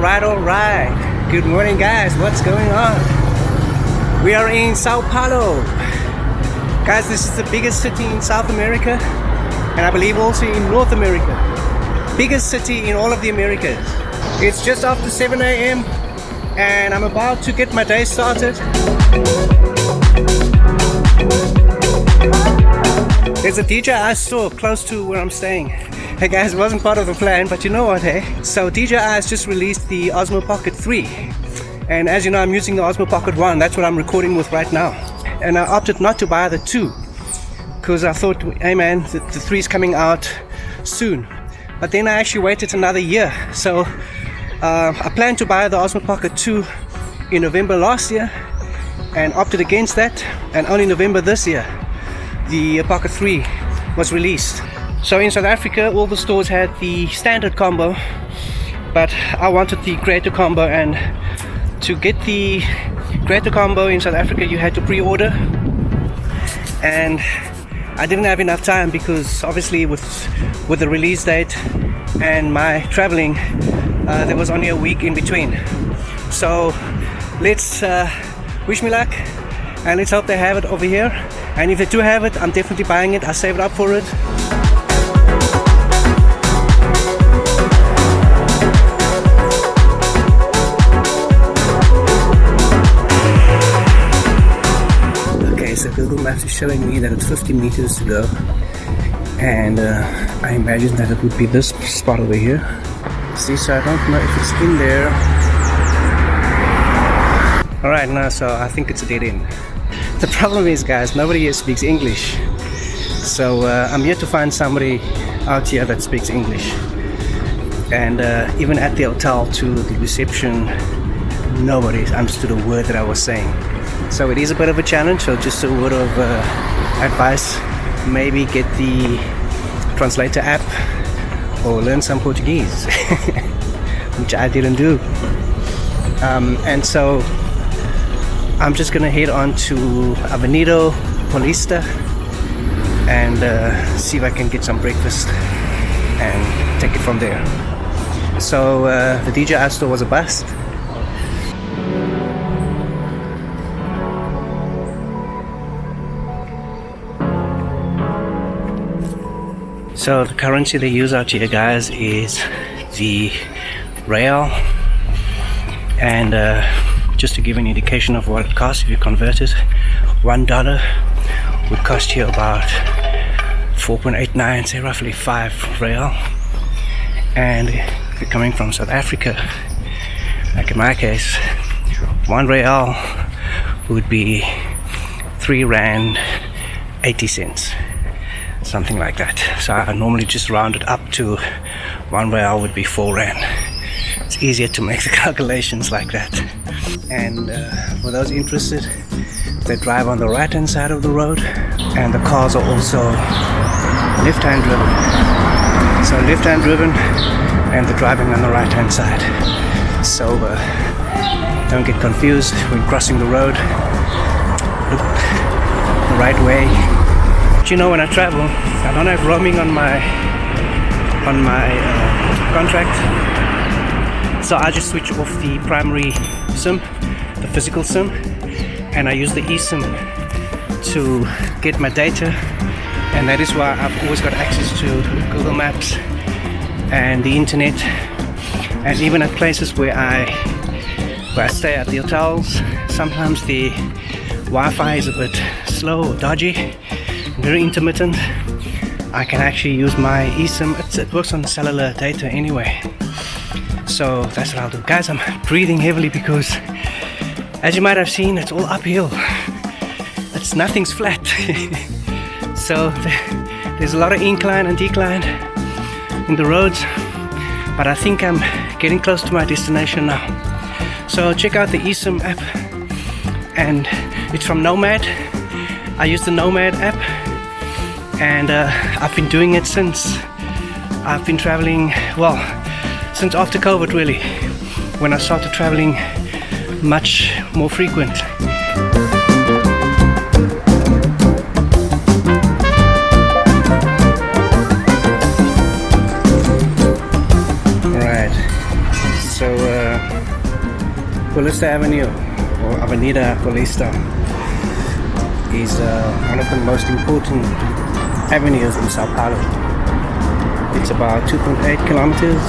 Alright. Good morning, guys. What's going on? We are in São Paulo. Guys, this is the biggest city in South America, and I believe also in North America. Biggest city in all of the Americas. It's just after 7 a.m. and I'm about to get my day started. There's a DJI store close to where I'm staying. Hey guys, it wasn't part of the plan, but you know what, hey? So DJI has just released the Osmo Pocket 3. And as you know, I'm using the Osmo Pocket 1. That's what I'm recording with right now. And I opted not to buy the 2, because I thought, hey man, the 3 is coming out soon. But then I actually waited another year. So I planned to buy the Osmo Pocket 2 in November last year and opted against that. And only November this year, the Pocket 3 was released. So in South Africa, all the stores had the standard combo, but I wanted the creator combo, and to get the creator combo in South Africa you had to pre-order, and I didn't have enough time because obviously with the release date and my traveling, there was only a week in between. So let's wish me luck and let's hope they have it over here, and if they do have it, I'm definitely buying it. I saved up for it. So Google Maps is showing me that it's 50 meters to go, and I imagine that it would be this spot over here. See, so I don't know if it's in there. Alright, now so I think it's a dead end. The problem is, guys, nobody here speaks English, so I'm here to find somebody out here that speaks English. And even at the hotel, to the reception, nobody understood a word that I was saying. So it is a bit of a challenge, so just a word of advice, maybe get the translator app or learn some Portuguese, which I didn't do. And so I'm just gonna head on to Avenida Paulista and see if I can get some breakfast and take it from there. So the DJI store was a bust. So the currency they use out here, guys, is the real, and just to give an indication of what it costs, if you convert it, $1 would cost you about 4.89, say roughly 5 real. And if you're coming from South Africa, like in my case, 1 real would be 3 rand 80 cents. Something like that. So I normally just round it up to 1 real would be 4 rand. It's easier to make the calculations like that. And for those interested, they drive on the right hand side of the road, and the cars are also left hand driven. So left hand driven, and they're driving on the right hand side. So don't get confused when crossing the road. Look the right way. But you know, when I travel, I don't have roaming on my contract, so I just switch off the primary SIM, the physical SIM, and I use the eSIM to get my data, and that is why I've always got access to Google Maps and the internet, and even at places where I stay at the hotels, sometimes the Wi-Fi is a bit slow or dodgy, very intermittent. I can actually use my eSIM. It works on cellular data anyway. So that's what I'll do. Guys, I'm breathing heavily because, as you might have seen, it's all uphill. Nothing's flat. So there's a lot of incline and decline in the roads, but I think I'm getting close to my destination now. So check out the eSIM app, and it's from Nomad. I use the Nomad app, and I've been doing it since I've been traveling, well, since after COVID really, when I started traveling much more frequent. Alright, so Paulista Avenue, or Avenida Paulista, is one of the most important avenues in São Paulo. It's about 2.8 kilometers,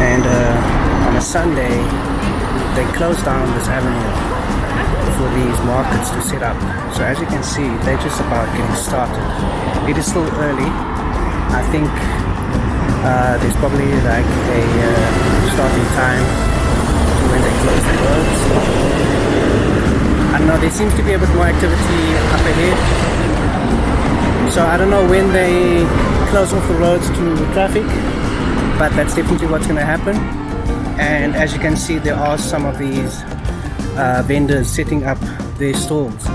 and on a Sunday they close down this avenue for these markets to set up. So as you can see, they're just about getting started. It is still early. I think there's probably like a starting time to when they close the roads. I don't know, there seems to be a bit more activity up ahead. So I don't know when they close off the roads to traffic, but that's definitely what's going to happen. And as you can see, there are some of these vendors setting up their stalls.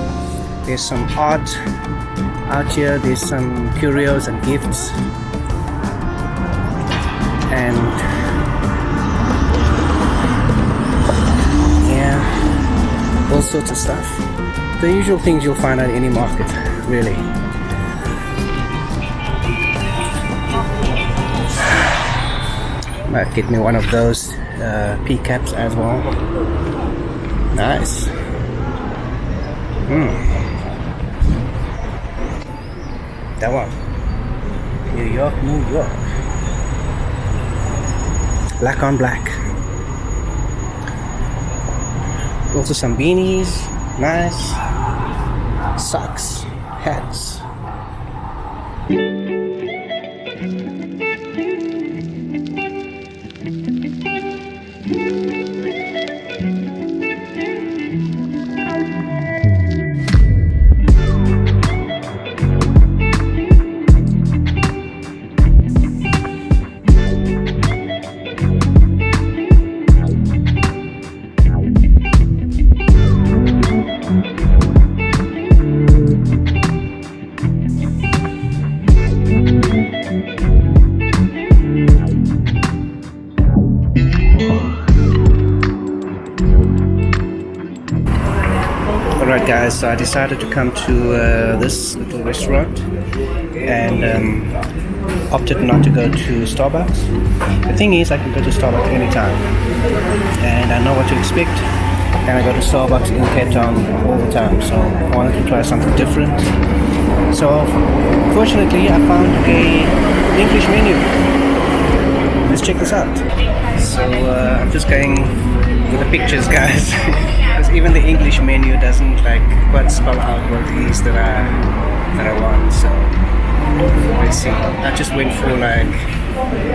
There's some art out here, there's some curios and gifts, and yeah, all sorts of stuff. The usual things you'll find at any market, really. Might get me one of those pea caps as well. Nice. That one. New York, New York. Black on black. Also some beanies. Nice. Socks. Hats. Alright guys, so I decided to come to this little restaurant and opted not to go to Starbucks. The thing is, I can go to Starbucks anytime and I know what to expect, and I go to Starbucks in Cape Town all the time, so I wanted to try something different. So fortunately I found an English menu. Let's check this out. So I'm just going with the pictures, guys. Because even the English menu doesn't like quite spell out what it is that I want. So let's see. I just went for like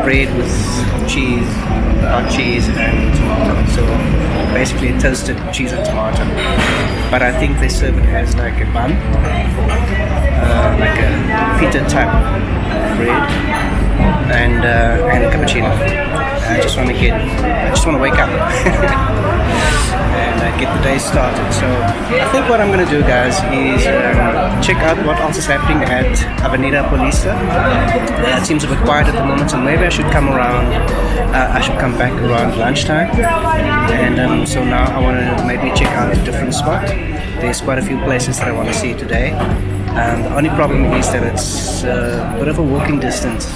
bread with cheese, hot cheese and tomato. So basically toasted cheese and tomato. But I think they serve it as like a bun, like a pita type bread, and a cappuccino. I just want to wake up and get the day started. So I think what I'm going to do, guys, is check out what else is happening at Avenida Paulista. It seems a bit quiet at the moment, so maybe I should come around. I should come back around lunchtime. And so now I want to maybe check out a different spot. There's quite a few places that I want to see today. The only problem is that it's a bit of a walking distance.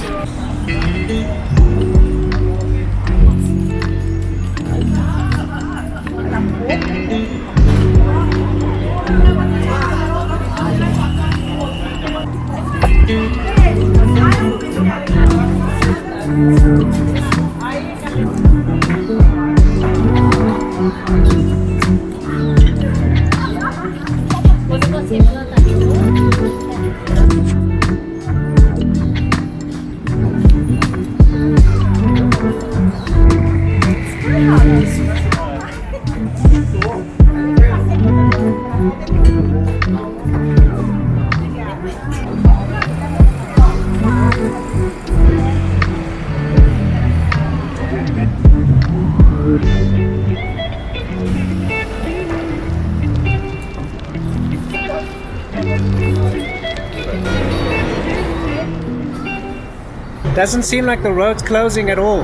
Doesn't seem like the road's closing at all,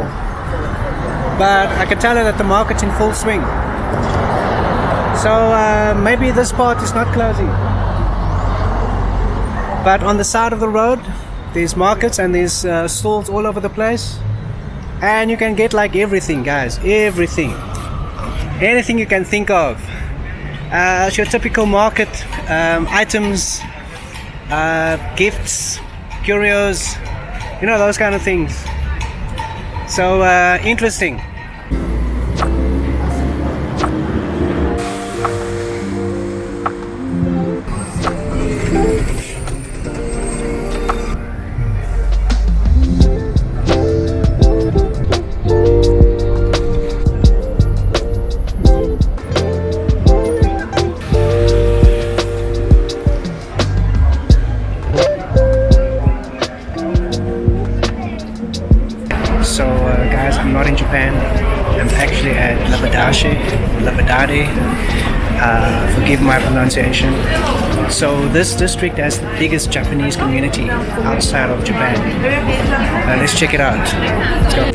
but I can tell you that the market's in full swing. So maybe this part is not closing, but on the side of the road there's markets and there's stalls all over the place. and you can get like everything, guys, everything, anything you can think of. It's your typical market items, gifts, curios, you know, those kind of things. So interesting. So guys, I'm not in Japan. I'm actually at Liberdade. Forgive my pronunciation. So this district has the biggest Japanese community outside of Japan. Let's check it out. Let's go.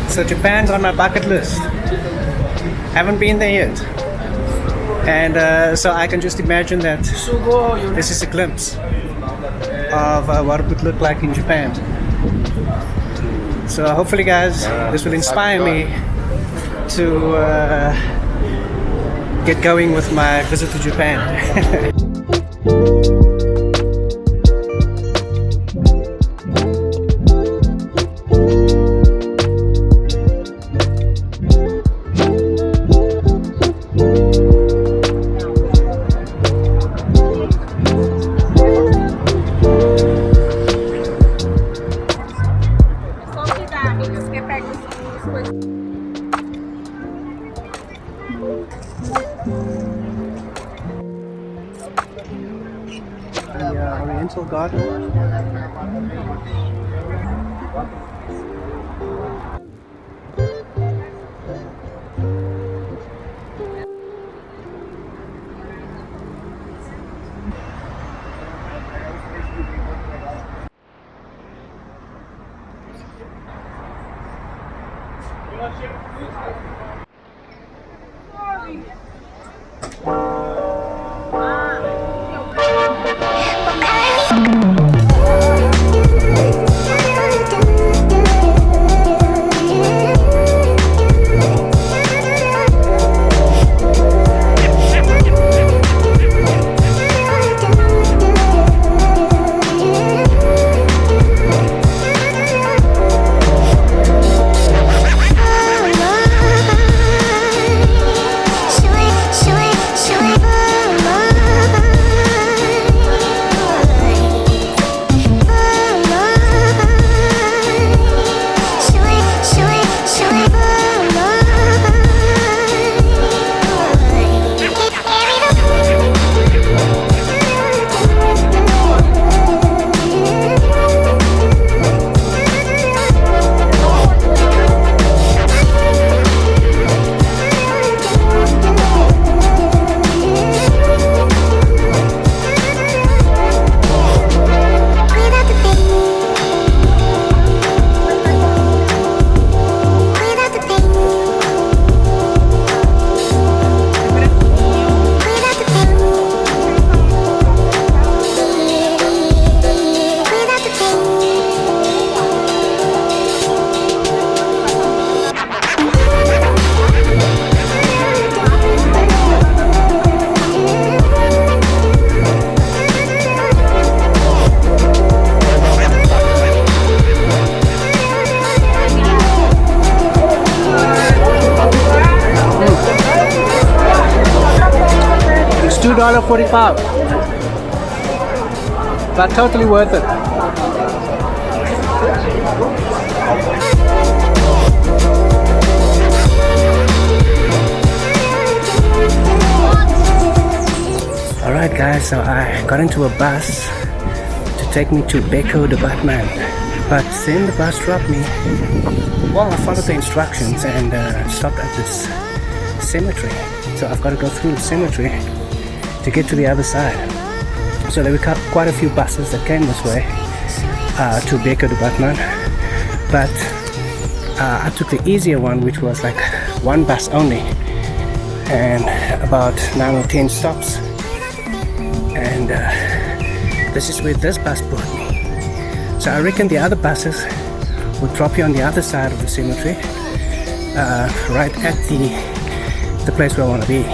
So Japan's on my bucket list. Haven't been there yet. And so I can just imagine that this is a glimpse of what it would look like in Japan. So hopefully guys, this will inspire me to get going with my visit to Japan. The Oriental Garden. $1.45, but totally worth it. Alright guys, so I got into a bus to take me to Beco the Batman, but then the bus dropped me. Well, I followed the instructions and stopped at this cemetery, so I've got to go through the cemetery to get to the other side. So there were quite a few buses that came this way to Beco the Batman, but I took the easier one, which was like one bus only and about 9 or 10 stops, and this is where this bus brought me. So I reckon the other buses will drop you on the other side of the cemetery, right at the place where I want to be.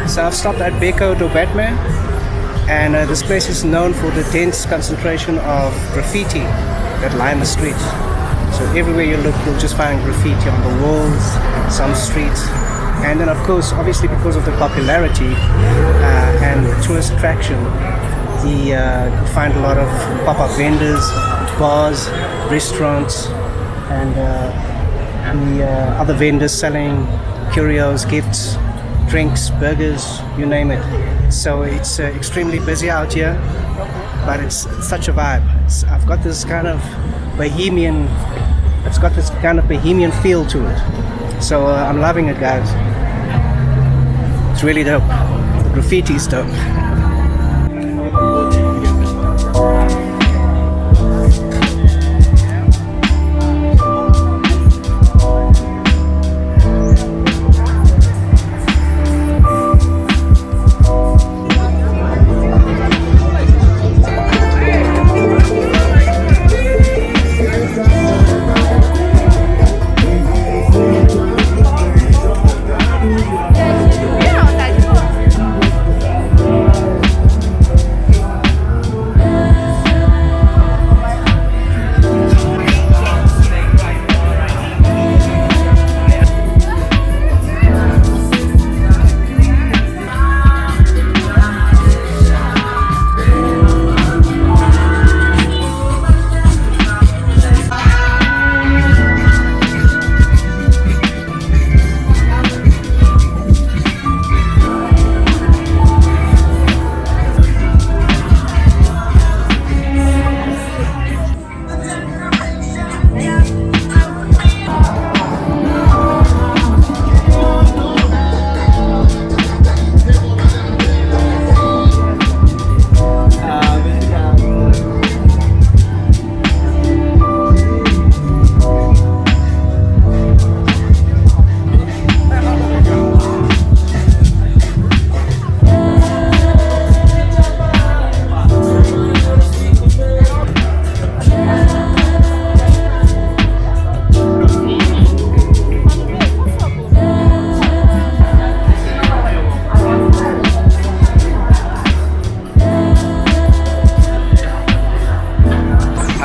So I've stopped at Beco do Batman, and this place is known for the dense concentration of graffiti that line the streets. So everywhere you look, you'll just find graffiti on the walls, some streets, and then of course, obviously because of the popularity and the tourist attraction, you find a lot of pop-up vendors, bars, restaurants, and the other vendors selling curios, gifts, drinks, burgers, you name it. So it's extremely busy out here, but it's such a vibe. I've got this kind of bohemian, it's got this kind of bohemian feel to it. So I'm loving it, guys. It's really dope. The graffiti's dope.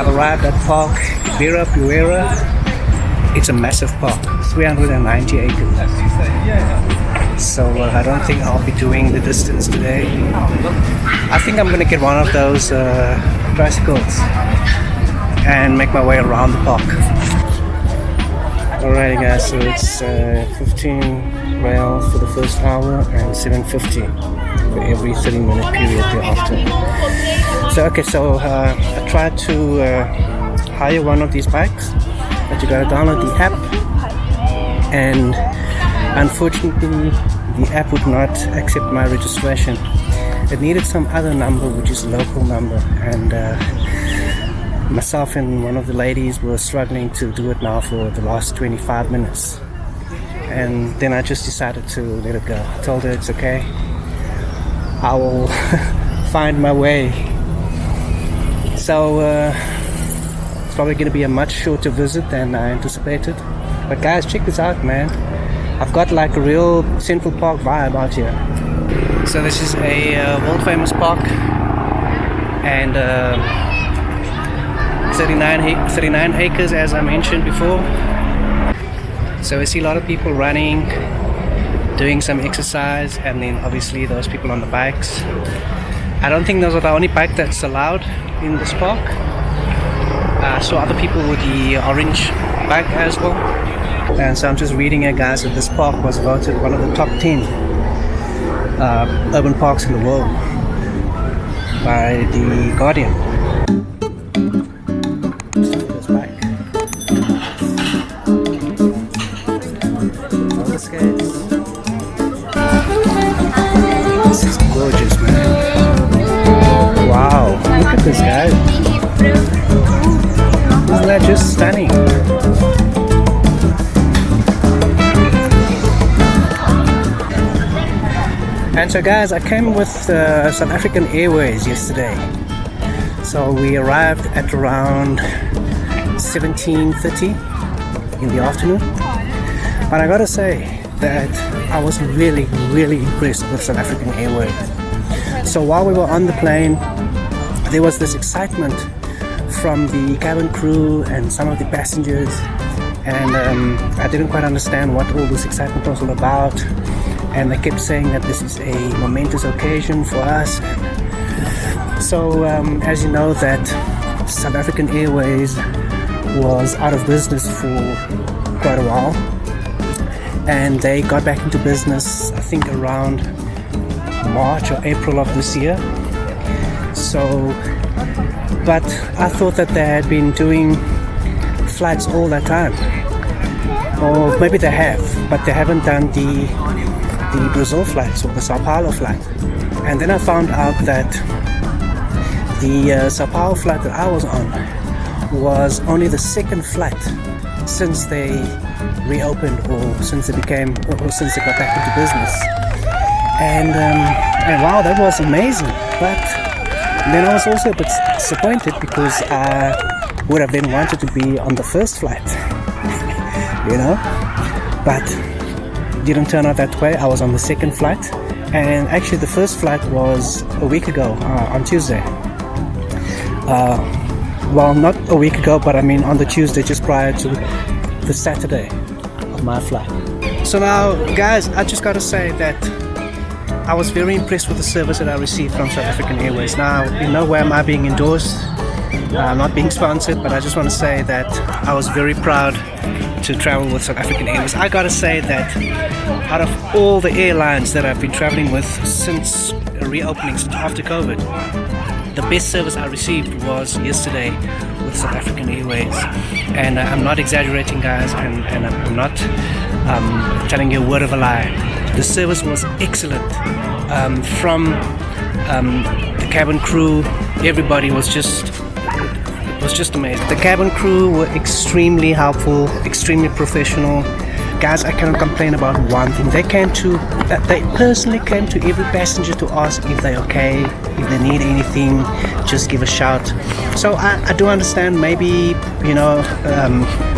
Arrived at Park Ibirapuera. It's a massive park, 390 acres. So I don't think I'll be doing the distance today. I think I'm gonna get one of those tricycles and make my way around the park. Alrighty guys, so it's 15 reals for the first hour and 750 for every 30-minute period thereafter. So okay, so I tried to hire one of these bikes, but you gotta download the app, and unfortunately the app would not accept my registration. It needed some other number, which is a local number, and myself and one of the ladies were struggling to do it now for the last 25 minutes. And then I just decided to let it go. I told her it's okay. I will find my way. So it's probably going to be a much shorter visit than I anticipated. But guys, check this out, man. I've got like a real Central Park vibe out here. So this is a world famous park, and 39 acres as I mentioned before. So I see a lot of people running, doing some exercise, and then obviously those people on the bikes. I don't think those are the only bike that's allowed in this park. I saw other people with the orange bike as well. And so I'm just reading here, guys, that this park was voted one of the top 10 urban parks in the world by The Guardian. This bike. Roller skates. This is gorgeous, man. Wow, look at this, guys. Isn't that just stunning? And so guys, I came with South African Airways yesterday. So we arrived at around 17:30 in the afternoon. But I gotta say that I was really impressed with South African Airways. So while we were on the plane, there was this excitement from the cabin crew and some of the passengers, and I didn't quite understand what all this excitement was all about. And they kept saying that this is a momentous occasion for us. So as you know, that South African Airways was out of business for quite a while, and they got back into business I think around March or April of this year. So but I thought that they had been doing flights all that time, or maybe they have, but they haven't done the Brazil flights or the São Paulo flight. And then I found out that the São Paulo flight that I was on was only the second flight since they reopened, or since they got back into business. And wow, that was amazing. But then I was also a bit disappointed because I would have then wanted to be on the first flight, you know. But didn't turn out that way. I was on the second flight, and actually the first flight was a week ago on Tuesday. Well, not a week ago, but I mean on the Tuesday just prior to the Saturday of my flight. So now, guys, I just got to say that I was very impressed with the service that I received from South African Airways. Now, in no way am I being endorsed, I'm not being sponsored, but I just want to say that I was very proud to travel with South African Airways. I gotta say that out of all the airlines that I've been traveling with since reopening, since after COVID, the best service I received was yesterday with South African Airways. And I'm not exaggerating, guys, and I'm not telling you a word of a lie. The service was excellent. From the cabin crew, everybody was just amazing. The cabin crew were extremely helpful, extremely professional. Guys, I cannot complain about one thing. They personally came to every passenger to ask if they're okay, if they need anything, just give a shout. So I do understand, maybe, you know,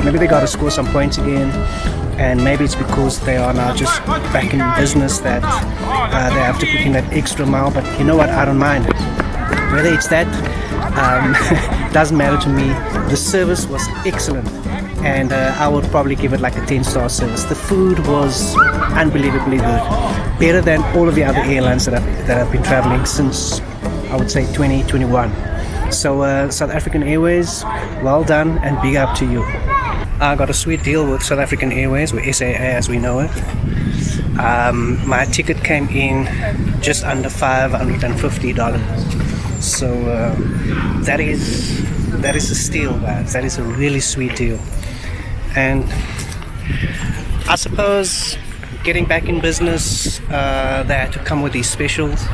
maybe they got to score some points again, and maybe it's because they are now just back in business that they have to put in that extra mile. But you know what, I don't mind. Whether it's that, doesn't matter to me. The service was excellent, and I would probably give it like a 10-star service. The food was unbelievably good, better than all of the other airlines that I've been traveling since, I would say, 2021. So South African Airways, well done, and big up to you. I got a sweet deal with South African Airways, with SAA as we know it. My ticket came in just under $550. So that is a steal, guys. That is a really sweet deal. And I suppose getting back in business, they had to come with these specials,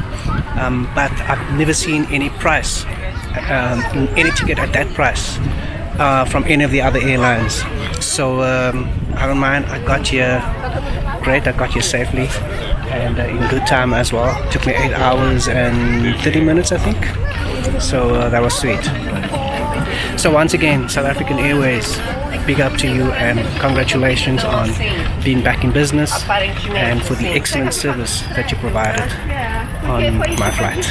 but I've never seen any price any ticket at that price from any of the other airlines. So I don't mind. I got here great. I got here safely and in good time as well. Took me 8 hours and 30 minutes, I think. So that was sweet. So once again, South African Airways, big up to you and congratulations on being back in business and for the excellent service that you provided on my flight.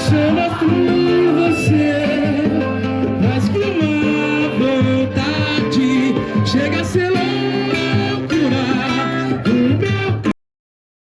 Chama tudo.